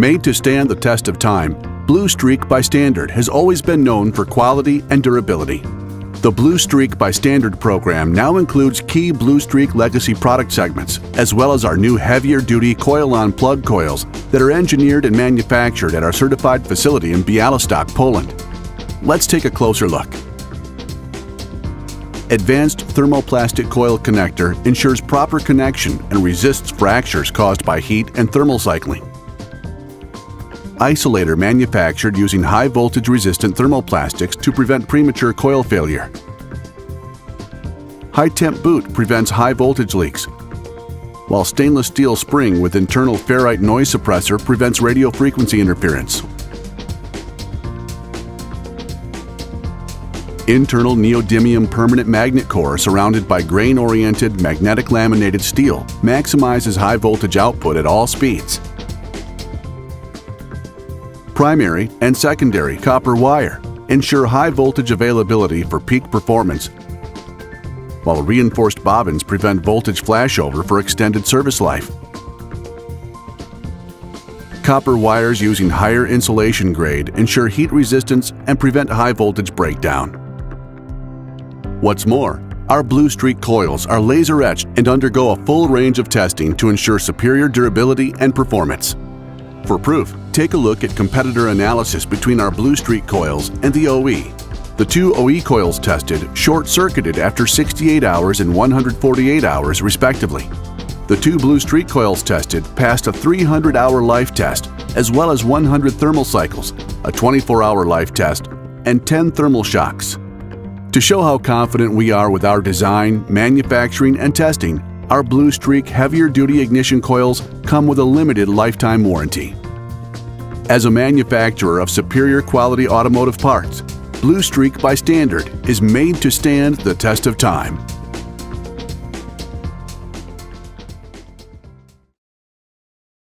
Made to stand the test of time, Blue Streak by Standard has always been known for quality and durability. The Blue Streak by Standard program now includes key Blue Streak legacy product segments, as well as our new heavier-duty coil-on plug coils that are engineered and manufactured at our certified facility in Białystok, Poland. Let's take a closer look. Advanced thermoplastic coil connector ensures proper connection and resists fractures caused by heat and thermal cycling. Isolator manufactured using high-voltage resistant thermoplastics to prevent premature coil failure. High-temp boot prevents high-voltage leaks, while stainless steel spring with internal ferrite noise suppressor prevents radio frequency interference. Internal neodymium permanent magnet core surrounded by grain-oriented magnetic laminated steel maximizes high-voltage output at all speeds. Primary and secondary copper wire ensure high voltage availability for peak performance, while reinforced bobbins prevent voltage flashover for extended service life. Copper wires using higher insulation grade ensure heat resistance and prevent high voltage breakdown. What's more, our Blue Streak coils are laser etched and undergo a full range of testing to ensure superior durability and performance. For proof, take a look at competitor analysis between our Blue Streak coils and the OE. The two OE coils tested short-circuited after 68 hours and 148 hours respectively. The two Blue Streak coils tested passed a 300-hour life test, as well as 100 thermal cycles, a 24-hour life test, and 10 thermal shocks. To show how confident we are with our design, manufacturing, and testing, our Blue Streak heavier-duty ignition coils come with a limited lifetime warranty. As a manufacturer of superior quality automotive parts, Blue Streak by Standard is made to stand the test of time.